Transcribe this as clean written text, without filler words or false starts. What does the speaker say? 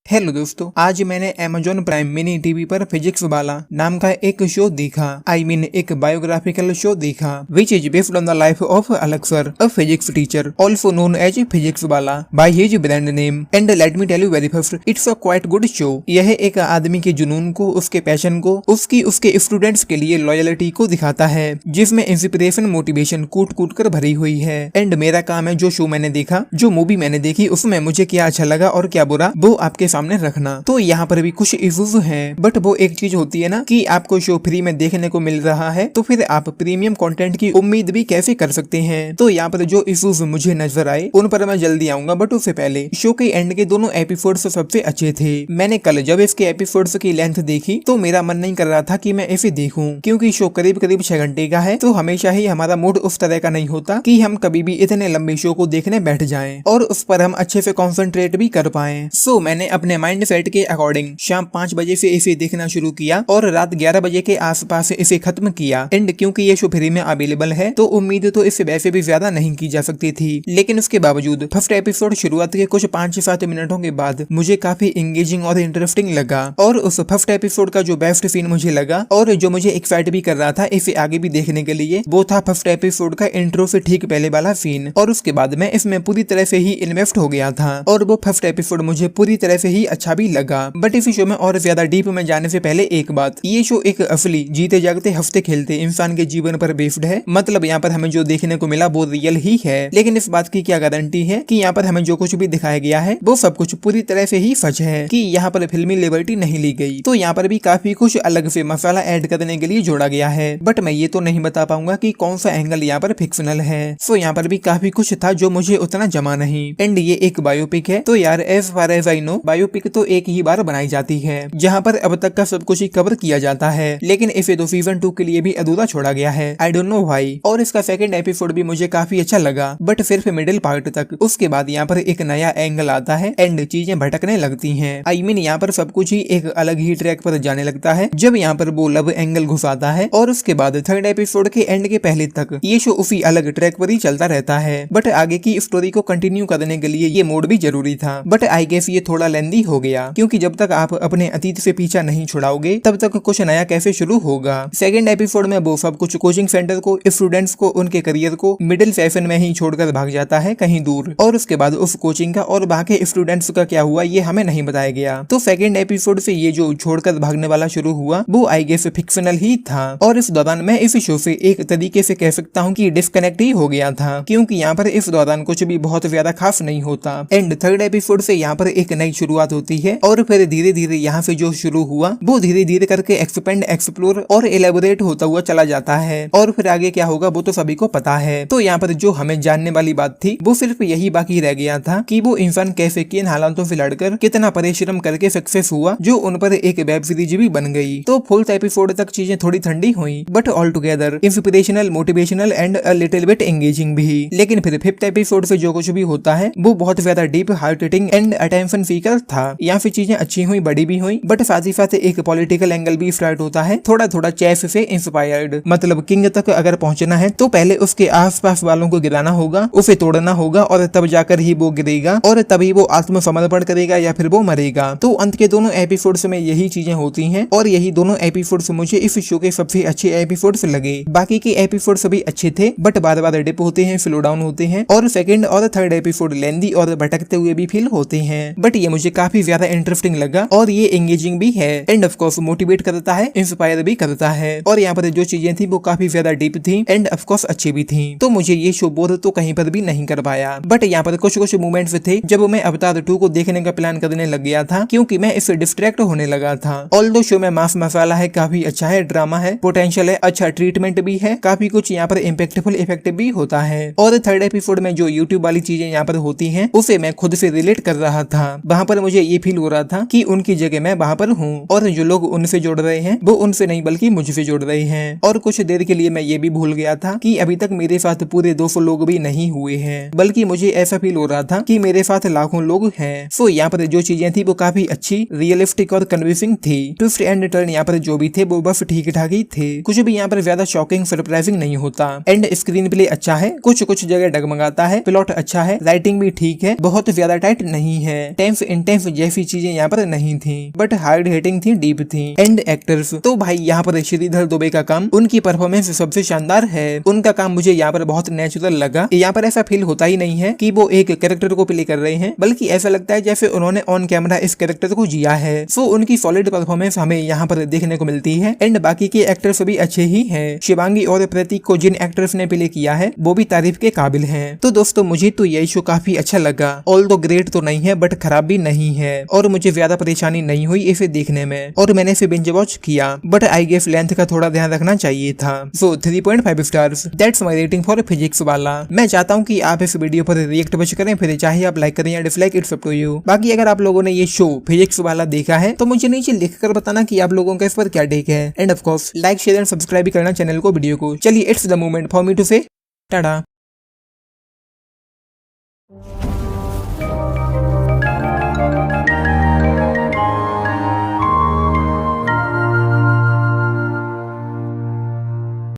Hello दोस्तों, आज मैंने Amazon प्राइम मिनी टीवी पर फिजिक्स वाला नाम का एक शो देखा। एक बायोग्राफिकल शो देखा which is based on the life of अलेक्सर, a physics teacher also known as physics wallah by his brand name. And let me tell you very first, it's a quite good show. यह एक आदमी के जुनून को, उसके passion को, उसके स्टूडेंट्स के लिए लॉयल्टी को दिखाता है, जिसमें इंस्पिरेशन मोटिवेशन कूट कूट कर भरी हुई है। एंड मेरा काम है जो शो मैंने देखा, जो मूवी मैंने देखी, उसमें मुझे क्या अच्छा लगा और क्या बुरा, वो आपके सामने रखना। तो यहाँ पर भी कुछ इश्यूज हैं, बट वो एक चीज होती है ना कि आपको शो फ्री में देखने को मिल रहा है, तो फिर आप प्रीमियम कंटेंट की उम्मीद भी कैसे कर सकते हैं। तो यहाँ पर जो इश्यूज मुझे नजर आए उन पर मैं जल्दी आऊंगा, बट उससे पहले शो के एंड के दोनों एपिसोड्स सबसे अच्छे थे। मैंने कल जब इसके एपिसोड्स की लेंथ देखी तो मेरा मन नहीं कर रहा था कि मैं इसे देखूं, क्योंकि शो करीब करीब 6 घंटे का है। तो हमेशा ही हमारा मूड उस तरह का नहीं होता कि हम कभी भी इतने लंबे शो को देखने बैठ जाएं और उस पर हम अच्छे से कॉन्सेंट्रेट भी कर पाएं। सो मैंने अपने माइंड सेट के अकॉर्डिंग शाम 5 बजे से इसे देखना शुरू किया और रात 11 बजे के आसपास इसे खत्म किया। एंड क्योंकि ये शो फ्री में अवेलेबल है तो उम्मीद तो इससे वैसे भी ज्यादा नहीं की जा सकती थी, लेकिन उसके बावजूद फर्स्ट एपिसोड शुरुआत के कुछ 5-7 मिनटों के बाद मुझे काफी एंगेजिंग और इंटरेस्टिंग लगा। और उस फर्स्ट एपिसोड का जो बेस्ट सीन मुझे लगा और जो मुझे एक्साइट भी कर रहा था इसे आगे भी देखने के लिए, वो था फर्स्ट एपिसोड का इंट्रो से ठीक पहले वाला सीन। और उसके बाद मैं इसमें पूरी तरह से ही इन्वेस्ट हो गया था और वो फर्स्ट एपिसोड मुझे पूरी तरह से ही अच्छा भी लगा। बट इस शो में और ज्यादा डीप में जाने से पहले एक बात, ये शो एक असली जीते जागते हफ्ते खेलते इंसान के जीवन पर बेस्ड है। मतलब यहाँ पर हमें जो देखने को मिला वो रियल ही है, लेकिन इस बात की क्या गारंटी है कि यहाँ पर हमें जो कुछ भी दिखाया गया है वो सब कुछ पूरी तरह से ही सच है, कि यहाँ पर फिल्मी लिबर्टी नहीं ली गई। तो यहाँ पर भी काफी कुछ अलग से मसाला ऐड करने के लिए जोड़ा गया है, बट मैं ये तो नहीं बता पाऊंगा कि कौन सा एंगल यहाँ पर फिक्शनल है। सो यहाँ पर भी काफी कुछ था जो मुझे उतना जमा नहीं। एंड ये एक बायोपिक है, तो यार as far as I know biopic तो एक ही बार बनाई जाती है, जहाँ पर अब तक का सब कुछ ही कवर किया जाता है, लेकिन इसे तो सीजन 2 के लिए भी अधूरा छोड़ा गया है। I don't know why. और इसका सेकंड एपिसोड भी मुझे काफी अच्छा लगा, बट सिर्फ मिडिल पार्ट तक। उसके बाद यहाँ पर एक नया एंगल आता है एंड चीजें भटकने लगती हैं। आई मीन यहाँ पर सब कुछ ही एक अलग ही ट्रैक पर जाने लगता है जब यहाँ पर वो लव एंगल घुस आता है। और उसके बाद थर्ड एपिसोड के एंड के पहले तक ये शो उसी अलग ट्रैक पर ही चलता रहता है, बट आगे की स्टोरी को कंटिन्यू करने के लिए ये मोड भी जरूरी था। बट आई गेस ये थोड़ा लेंदी हो गया, क्योंकि जब तक आप अपने अतीत से पीछा नहीं छुड़ाओगे तब तक कुछ नया कैसे शुरू होगा। सेकंड एपिसोड में वो सब कुछ कोचिंग सेंटर को, स्टूडेंट्स को, उनके करियर को मिडिल सेशन में ही छोड़कर भाग जाता है कहीं दूर, और उसके बाद उस कोचिंग का और बाकी स्टूडेंट्स का क्या हुआ ये हमें नहीं बताया गया। तो सेकंड एपिसोड से ये जो छोड़कर भागने वाला शुरू हुआ वो आई गेस फिक्शनल ही था। और इस दौरान मैं इस शो से एक तरीके से कह सकता हूँ कि डिस्कनेक्ट ही हो गया था, क्योंकि यहाँ पर इस दौरान कुछ भी बहुत ज्यादा खास नहीं होता। एंड थर्ड एपिसोड से यहाँ पर एक नई शुरुआत होती है और फिर धीरे धीरे यहाँ से जो शुरू हुआ वो धीरे धीरे करके एक्सपेंड, एक्सप्लोर और एलेबोरेट होता हुआ चला जाता है। और फिर आगे क्या होगा वो तो सभी को पता है। तो यहाँ पर जो हमें जानने वाली बात थी वो सिर्फ यही बाकी रह गया था कि वो इंसान कैसे किन हालातों से लड़कर कितना परिश्रम करके सक्सेस हुआ, जो उन पर एक वेब सीरीज भी बन गई। तो फोर्थ एपिसोड तक चीजें थोड़ी ठंडी हुई, but all together inspirational, motivational and a little bit engaging भी। लेकिन फिर फिफ्थ एपिसोड से जो कुछ भी होता है वो बहुत ज्यादा deep, heart hitting and attention seeker था। यहाँ से चीजें अच्छी हुई, बड़ी भी हुई, बट साथ ही साथ एक पॉलिटिकल एंगल भी स्टार्ट होता है, थोड़ा थोड़ा चेस से इंस्पायर्ड। मतलब किंग तक अगर पहुंचना है तो पहले उसके आसपास वालों को गिराना होगा, उसे तोड़ना होगा, और तब जाकर ही वो गिरेगा और तभी वो आत्मसमर्पण करेगा या फिर वो मरेगा। तो अंत के दोनों एपिसोड्स में यही चीजें होती हैं और यही दोनों एपिसोड्स मुझे इस शो के सबसे अच्छे एपिसोड्स लगे। बाकी के एपिसोड सभी अच्छे थे, बट बार बार डिप होते हैं, स्लो डाउन होते हैं, और सेकंड और थर्ड एपिसोड लेंदी और भटकते हुए भी फील होते हैं। बट ये मुझे काफी ज्यादा इंटरेस्टिंग लगा और ये एंगेजिंग भी है एंड ऑफ कोर्स मोटिवेट करता है, इंस्पायर भी करता है। और यहाँ पर जो चीजें थी वो काफी ज्यादा डीप थी एंड ऑफ कोर्स अच्छी भी थी। तो मुझे ये शो बोर तो कहीं पर भी नहीं कर पाया। बट यहाँ पर कुछ कुछ मोमेंट्स थे जब मैं अवतार 2 को देखने का प्लान करने लग गया था, क्योंकि मैं इससे डिस्ट्रैक्ट होने लगा था। ऑल्दो शो में मास मसाला है, काफी अच्छा है, ड्रामा है, पोटेंशियल है, अच्छा ट्रीटमेंट भी है, काफी कुछ यहाँ पर इम्पैक्टफुल इफेक्ट भी होता है। और थर्ड एपिसोड में जो यूट्यूब वाली चीजें यहाँ पर होती हैं उसे मैं खुद से रिलेट कर रहा था। वहाँ पर मुझे ये फील हो रहा था कि उनकी जगह मैं वहाँ पर हूँ और जो लोग उनसे जोड़ रहे हैं वो उनसे नहीं बल्कि मुझसे जोड़ रहे हैं। और कुछ देर के लिए मैं ये भी भूल गया था कि अभी तक मेरे साथ पूरे 200 लोग भी नहीं हुए हैं, बल्कि मुझे ऐसा फील हो रहा था कि मेरे साथ लाखों लोग हैं। सो यहाँ पर जो चीजें थी वो काफी अच्छी, रियलिस्टिक और कन्विंसिंग थी। ट्विस्ट एंड टर्न यहाँ पर जो भी थे वो बस ठीक ठाक ही थे, कुछ भी यहाँ पर ज्यादा शॉकिंग, सरप्राइजिंग नहीं होता। एंड स्क्रीन प्ले अच्छा है, कुछ कुछ जगह डगमगाता है, प्लॉट अच्छा है, राइटिंग भी ठीक है, बहुत ज्यादा टाइट नहीं है, टेंस इंटेंस रोमांस जैसी चीजें यहाँ पर नहीं थी, बट हार्ड हिटिंग थी, डीप थी। एंड एक्टर्स तो भाई यहाँ पर श्रीधर दुबे का काम, उनकी परफॉर्मेंस सबसे शानदार है। उनका काम मुझे यहाँ पर बहुत नेचुरल लगा। यहाँ पर ऐसा फील होता ही नहीं है कि वो एक कैरेक्टर को प्ले कर रहे हैं, बल्कि ऐसा लगता है जैसे उन्होंने ऑन कैमरा इस कैरेक्टर को जिया है। सो उनकी सॉलिड परफॉर्मेंस हमें यहाँ पर देखने को मिलती है। एंड बाकी के एक्टर्स भी अच्छे ही हैं। शिवांगी और प्रतीक को जिन एक्टर्स ने प्ले किया है वो भी तारीफ के काबिल हैं। तो दोस्तों मुझे तो यही शो काफी अच्छा लगा। ऑल दो ग्रेट तो नहीं है बट खराब भी नहीं है, और मुझे ज्यादा परेशानी नहीं हुई इसे देखने में, और मैंने इसे बिंज वॉच किया। बट आई गेस लेंथ का थोड़ा ध्यान रखना चाहिए था। सो 3.5 stars, that's my rating for physics वाला। मैं चाहता हूँ कि आप इस वीडियो पर रिएक्ट बच करें, फिर चाहे आप लाइक करें या dislike, it's up to you. बाकी अगर आप लोगों ने ये शो फिजिक्स वाला देखा है तो मुझे नीचे लिखकर बताना कि आप लोगों का इस पर क्या टेक है। And of course like share and subscribe भी करना चैनल को, वीडियो को। चलिए it's the moment for me to say Tata.